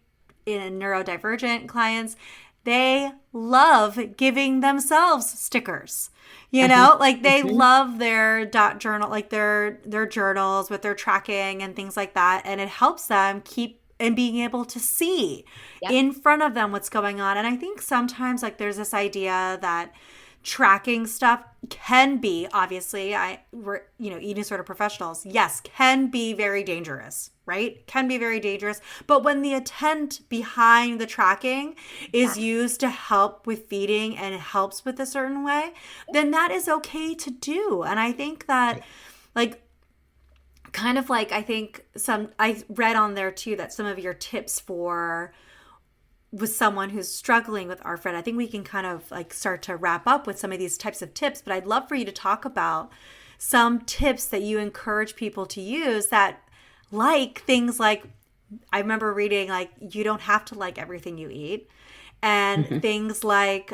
and neurodivergent clients, they love giving themselves stickers. Like they love their journal, like their journals with their tracking and things like that. And it helps them keep and being able to see in front of them what's going on. And I think sometimes like there's this idea that tracking stuff can be, obviously, we're eating disorder professionals, yes, can be very dangerous, right? Can be very dangerous. But when the intent behind the tracking is used to help with feeding and it helps with a certain way, then that is okay to do. And I think that I read on there too that some of your tips with someone who's struggling with ARFID, I think we can kind of like start to wrap up with some of these types of tips, but I'd love for you to talk about some tips that you encourage people to use that, like things like, I remember reading like, you don't have to like everything you eat, and things like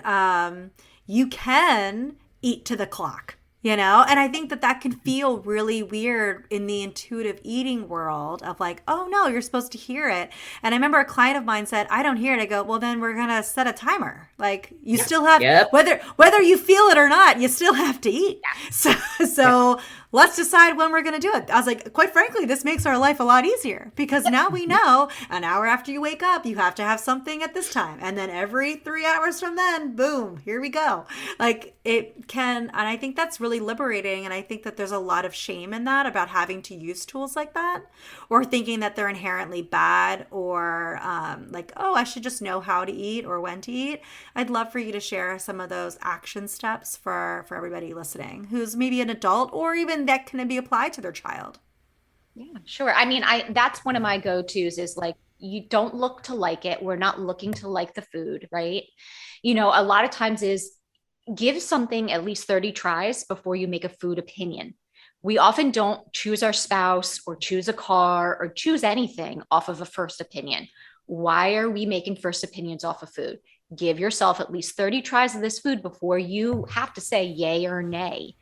you can eat to the clock. And I think that can feel really weird in the intuitive eating world of like, oh no, you're supposed to hear it. And I remember a client of mine said, I don't hear it. I go, well, then we're going to set a timer. Like you still have, whether you feel it or not, you still have to eat. So let's decide when we're going to do it. I was like, quite frankly, this makes our life a lot easier because now we know an hour after you wake up, you have to have something at this time. And then every 3 hours from then, boom, here we go. Like it can, and I think that's really liberating. And I think that there's a lot of shame in that about having to use tools like that or thinking that they're inherently bad or like, oh, I should just know how to eat or when to eat. I'd love for you to share some of those action steps for everybody listening who's maybe an adult or even that can be applied to their child. Yeah, sure. I mean, that's one of my go-tos is like, you don't look to like it. We're not looking to like the food, right? A lot of times is give something at least 30 tries before you make a food opinion. We often don't choose our spouse or choose a car or choose anything off of a first opinion. Why are we making first opinions off of food? Give yourself at least 30 tries of this food before you have to say yay or nay.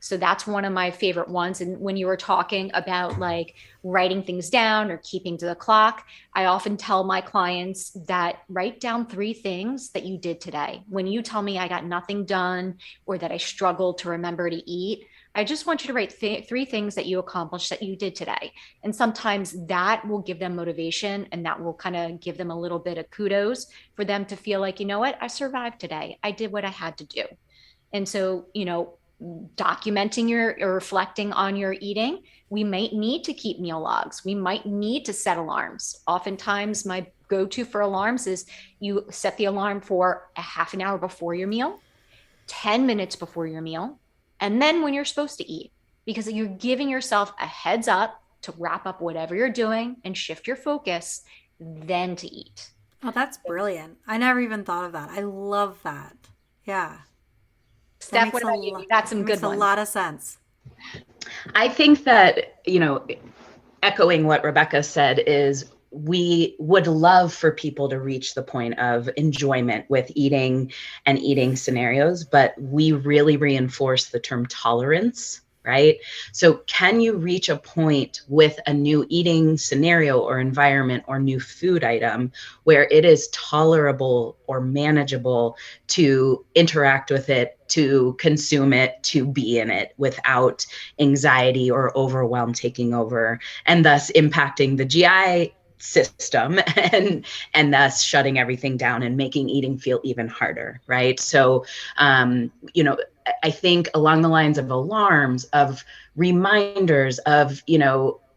So that's one of my favorite ones. And when you were talking about like writing things down or keeping to the clock, I often tell my clients that write down 3 things that you did today. When you tell me I got nothing done or that I struggled to remember to eat, I just want you to write 3 things that you accomplished that you did today. And sometimes that will give them motivation, and that will kind of give them a little bit of kudos for them to feel like, you know what, I survived today. I did what I had to do. And so, documenting or reflecting on your eating, we might need to keep meal logs. We might need to set alarms. Oftentimes, my go-to for alarms is you set the alarm for a half an hour before your meal, 10 minutes before your meal, and then when you're supposed to eat, because you're giving yourself a heads up to wrap up whatever you're doing and shift your focus, then to eat. Oh, that's brilliant. I never even thought of that. I love that. Yeah. Steph, what about you? You got some good ones. Makes a lot of sense. I think that, echoing what Rebecca said is we would love for people to reach the point of enjoyment with eating and eating scenarios, but we really reinforce the term tolerance, right? So can you reach a point with a new eating scenario or environment or new food item where it is tolerable or manageable to interact with it, to consume it, to be in it without anxiety or overwhelm taking over, and thus impacting the GI system and thus shutting everything down and making eating feel even harder, right? So, I think along the lines of alarms, of reminders, of,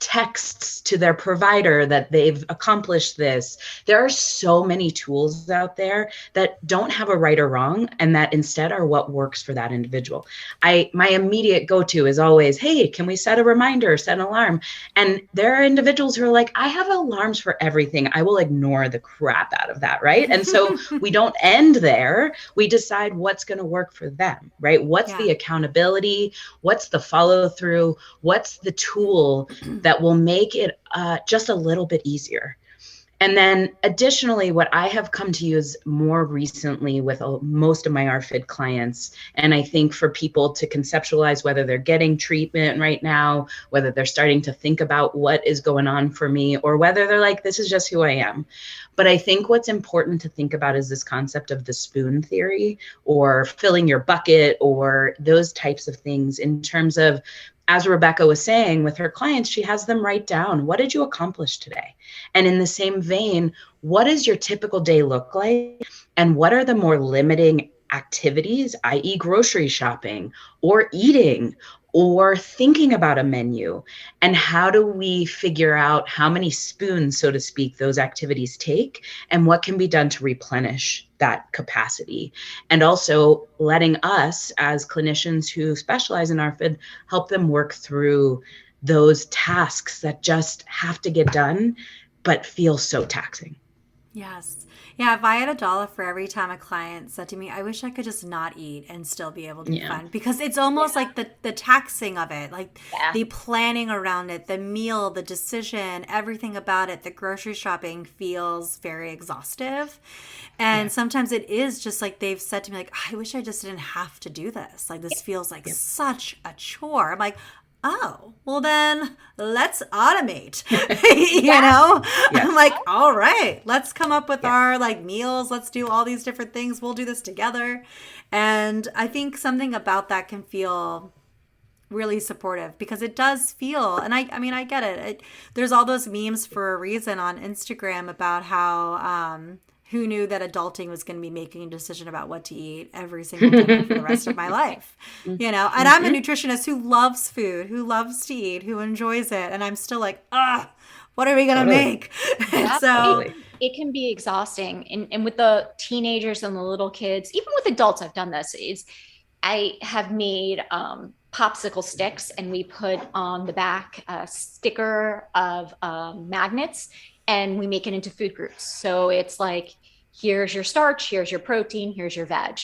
texts to their provider that they've accomplished this. There are so many tools out there that don't have a right or wrong, and that instead are what works for that individual. My immediate go-to is always, hey, can we set a reminder, set an alarm? And there are individuals who are like, I have alarms for everything. I will ignore the crap out of that, right? And so we don't end there. We decide what's going to work for them, right? What's the accountability? What's the follow through? What's the tool that will make it just a little bit easier? And then additionally, what I have come to use more recently with most of my ARFID clients, and I think for people to conceptualize whether they're getting treatment right now, whether they're starting to think about what is going on for me, or whether they're like, this is just who I am. But I think what's important to think about is this concept of the spoon theory, or filling your bucket, or those types of things in terms of, as Rebecca was saying with her clients, she has them write down, what did you accomplish today? And in the same vein, what does your typical day look like? And what are the more limiting activities, i.e. grocery shopping or eating or thinking about a menu? And how do we figure out how many spoons, so to speak, those activities take, and what can be done to replenish that capacity? And also letting us as clinicians who specialize in ARFID help them work through those tasks that just have to get done, but feel so taxing. Yes. Yeah, if I had $1 for every time a client said to me, I wish I could just not eat and still be able to be fun, because it's almost like the taxing of it, like the planning around it, the meal, the decision, everything about it, the grocery shopping feels very exhaustive. And sometimes it is just like they've said to me, like, I wish I just didn't have to do this. Like, this feels like such a chore. I'm like, oh, well then let's automate, I'm like, all right, let's come up with our like meals. Let's do all these different things. We'll do this together. And I think something about that can feel really supportive, because it does feel, and I mean, I get it. There's all those memes for a reason on Instagram about how, who knew that adulting was going to be making a decision about what to eat every single day for the rest of my life, And I'm a nutritionist who loves food, who loves to eat, who enjoys it. And I'm still like, what are we going to make? So it can be exhausting. And with the teenagers and the little kids, even with adults, I've done this, is I have made popsicle sticks, and we put on the back a sticker of magnets. and we make it into food groups. So it's like, here's your starch, here's your protein, here's your veg.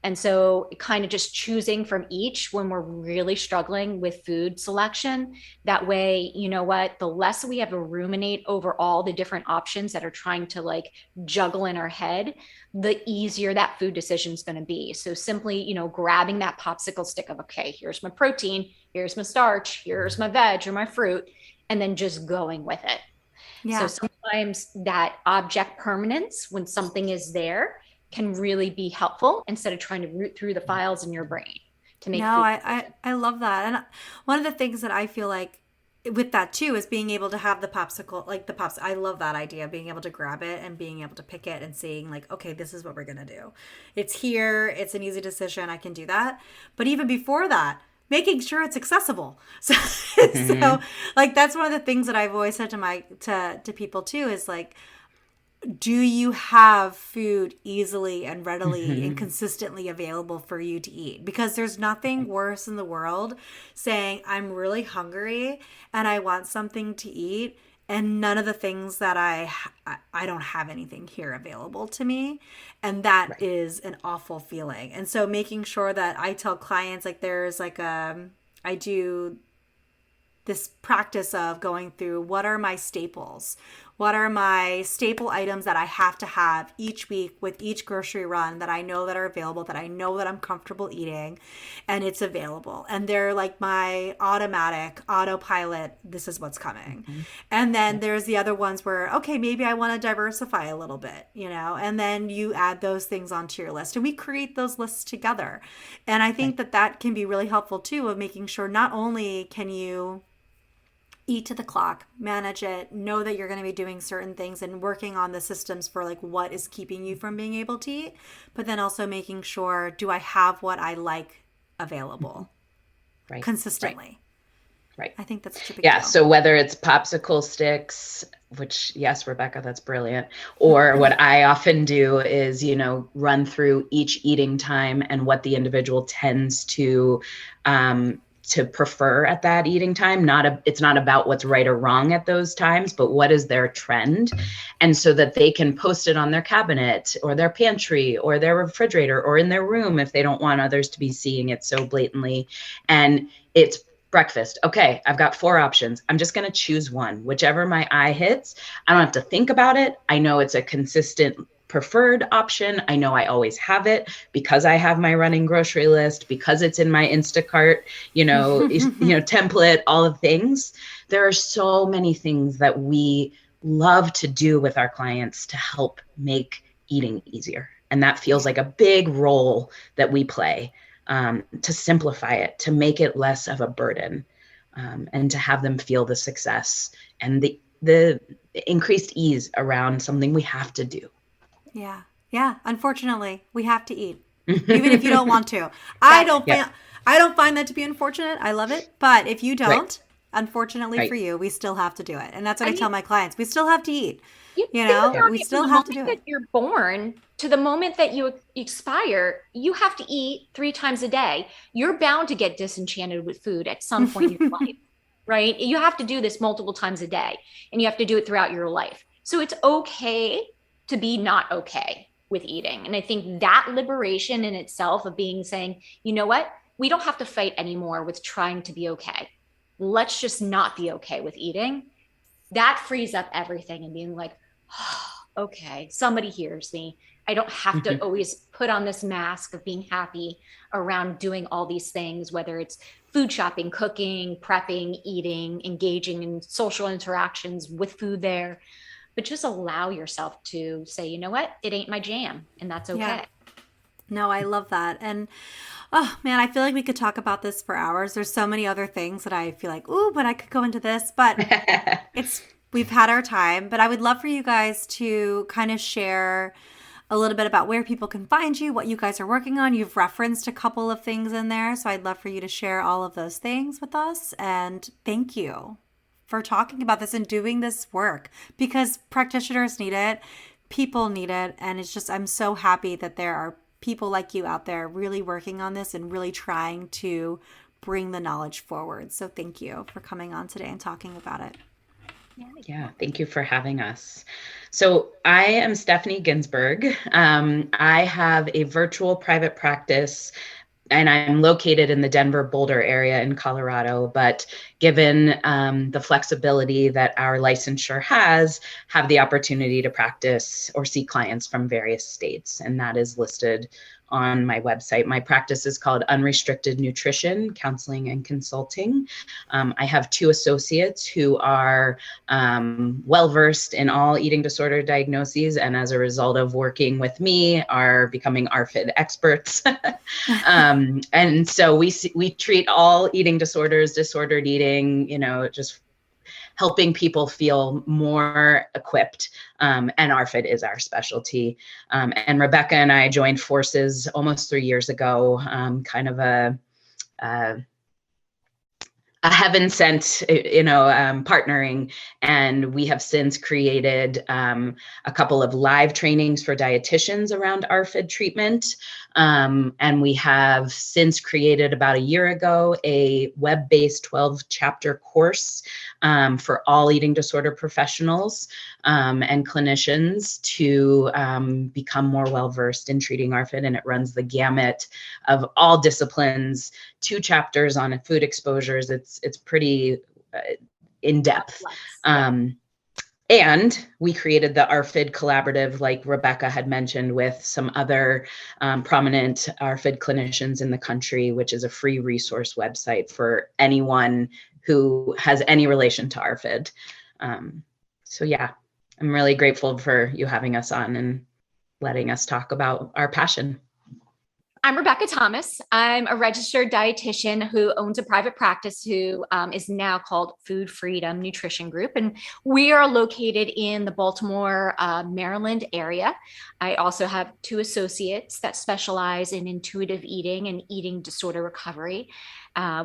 And so kind of just choosing from each when we're really struggling with food selection. That way, you know what, the less we have to ruminate over all the different options that are trying to like juggle in our head, the easier that food decision is going to be. So simply, you know, grabbing that popsicle stick of, okay, here's my protein, here's my starch, here's my veg or my fruit, and then just going with it. Yeah. So sometimes that object permanence, when something is there, can really be helpful instead of trying to root through the files in your brain to make No, I love that. And one of the things that I feel like with that too is being able to have the popsicle, like the pops. I love that idea, being able to grab it and being able to pick it and saying like, okay, this is what we're going to do. It's here. It's an easy decision. I can do that. But even before that, making sure it's accessible. So, so like, that's one of the things that I've always said to people too, is like, do you have food easily and readily and consistently available for you to eat? Because there's nothing worse in the world saying, I'm really hungry and I want something to eat, and none of the things that I don't have anything here available to me. And that is an awful feeling. And so making sure that I tell clients, like, there's like I do this practice of going through, what are my staples? What are my staple items that I have to have each week with each grocery run that I know that are available, that I know that I'm comfortable eating, and it's available. And they're like my autopilot, this is what's coming. And then there's the other ones where, okay, maybe I want to diversify a little bit, you know, and then you add those things onto your list. And we create those lists together. And I think that can be really helpful too, of making sure not only can you eat to the clock, manage it, know that you're going to be doing certain things and working on the systems for like what is keeping you from being able to eat, but then also making sure, do I have what I like available consistently? Right. I think that's such a big deal. So whether it's popsicle sticks, which, yes, Rebecca, that's brilliant. Or what I often do is, you know, run through each eating time and what the individual tends to prefer at that eating time. It's not about what's right or wrong at those times, but what is their trend? And so that they can post it on their cabinet or their pantry or their refrigerator or in their room if they don't want others to be seeing it so blatantly. And it's breakfast. Okay, I've got 4 options. I'm just going to choose one, whichever my eye hits. I don't have to think about it. I know it's a consistent preferred option. I know I always have it because I have my running grocery list, because it's in my Instacart, template, all the things. There are so many things that we love to do with our clients to help make eating easier. And that feels like a big role that we play, to simplify it, to make it less of a burden, and to have them feel the success and the increased ease around something we have to do. Yeah. Yeah. Unfortunately, we have to eat, even if you don't want to. I don't find that to be unfortunate. I love it. But if you don't, unfortunately for you, we still have to do it. And that's what I tell my clients. We still have to eat. We still have to do it. You're born to the moment that you expire, you have to eat 3 times a day. You're bound to get disenchanted with food at some point in your life, right? You have to do this multiple times a day, and you have to do it throughout your life. So it's okay to be not okay with eating. And I think that liberation in itself of saying, you know what, we don't have to fight anymore with trying to be okay. Let's just not be okay with eating. That frees up everything and being like, oh, okay, somebody hears me. I don't have to always put on this mask of being happy around doing all these things, whether it's food shopping, cooking, prepping, eating, engaging in social interactions with food there. But just allow yourself to say, you know what, it ain't my jam, and that's okay. Yeah. No, I love that. And oh man, I feel like we could talk about this for hours. There's so many other things that I feel like, but I could go into this, but we've had our time. But I would love for you guys to kind of share a little bit about where people can find you, what you guys are working on. You've referenced a couple of things in there, so I'd love for you to share all of those things with us. And thank you for talking about this and doing this work, because practitioners need it, people need it, and it's just, I'm so happy that there are people like you out there really working on this and really trying to bring the knowledge forward. So thank you for coming on today and talking about it. Yeah, thank you for having us. So I am Stefanie Ginsburg. I have a virtual private practice and I'm located in the Denver Boulder area in Colorado, but given the flexibility that our licensure has, have the opportunity to practice or see clients from various states, and that is listed on my website. My practice is called Unrestricted Nutrition, Counseling and Consulting. I have 2 associates who are well-versed in all eating disorder diagnoses, and as a result of working with me, are becoming ARFID experts. And so we treat all eating disorders, disordered eating, just helping people feel more equipped. And ARFID is our specialty. And Rebecca and I joined forces almost 3 years ago, kind of a heaven sent, partnering. And we have since created a couple of live trainings for dietitians around ARFID treatment. And we have since created about a year ago a web-based 12-chapter course for all eating disorder professionals and clinicians to become more well-versed in treating ARFID. And it runs the gamut of all disciplines, 2 chapters on food exposures. It's pretty in-depth. And we created the ARFID collaborative, like Rebecca had mentioned, with some other prominent ARFID clinicians in the country, which is a free resource website for anyone who has any relation to ARFID. So yeah, I'm really grateful for you having us on and letting us talk about our passion. I'm Rebecca Thomas. I'm a registered dietitian who owns a private practice who is now called Food Freedom Nutrition Group. And we are located in the Baltimore, Maryland area. I also have 2 associates that specialize in intuitive eating and eating disorder recovery.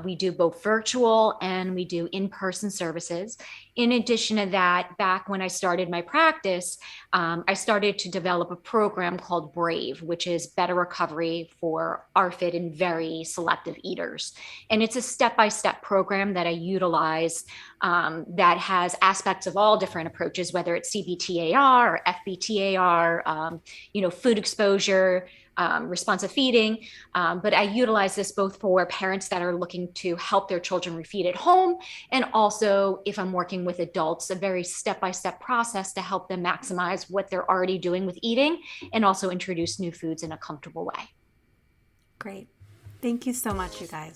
We do both virtual and we do in-person services. In addition to that, back when I started my practice, I started to develop a program called BRAVE, which is better recovery for ARFID in very selective eaters. And it's a step-by-step program that I utilize that has aspects of all different approaches, whether it's CBTAR or FBTAR, food exposure, responsive feeding. But I utilize this both for parents that are looking to help their children refeed at home. And also if I'm working with adults, a very step-by-step process to help them maximize what they're already doing with eating and also introduce new foods in a comfortable way. Great. Thank you so much, you guys.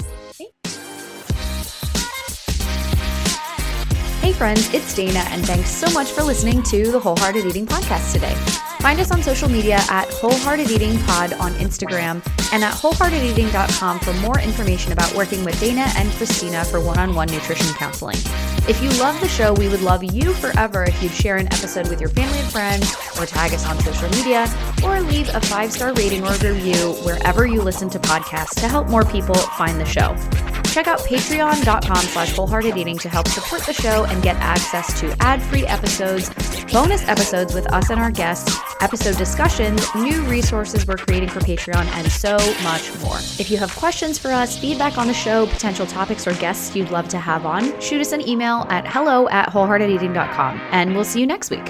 Hey friends, it's Dana, and thanks so much for listening to the Wholehearted Eating Podcast today. Find us on social media at Wholehearted Eating Pod on Instagram and at wholeheartedeating.com for more information about working with Dana and Christina for one-on-one nutrition counseling. If you love the show, we would love you forever if you'd share an episode with your family and friends, or tag us on social media, or leave a 5-star rating or review wherever you listen to podcasts to help more people find the show. Check out patreon.com/wholeheartedeating to help support the show and get access to ad-free episodes, bonus episodes with us and our guests, episode discussions, new resources we're creating for Patreon, and so much more. If you have questions for us, feedback on the show, potential topics or guests you'd love to have on, shoot us an email at hello@wholeheartedeating.com, and we'll see you next week.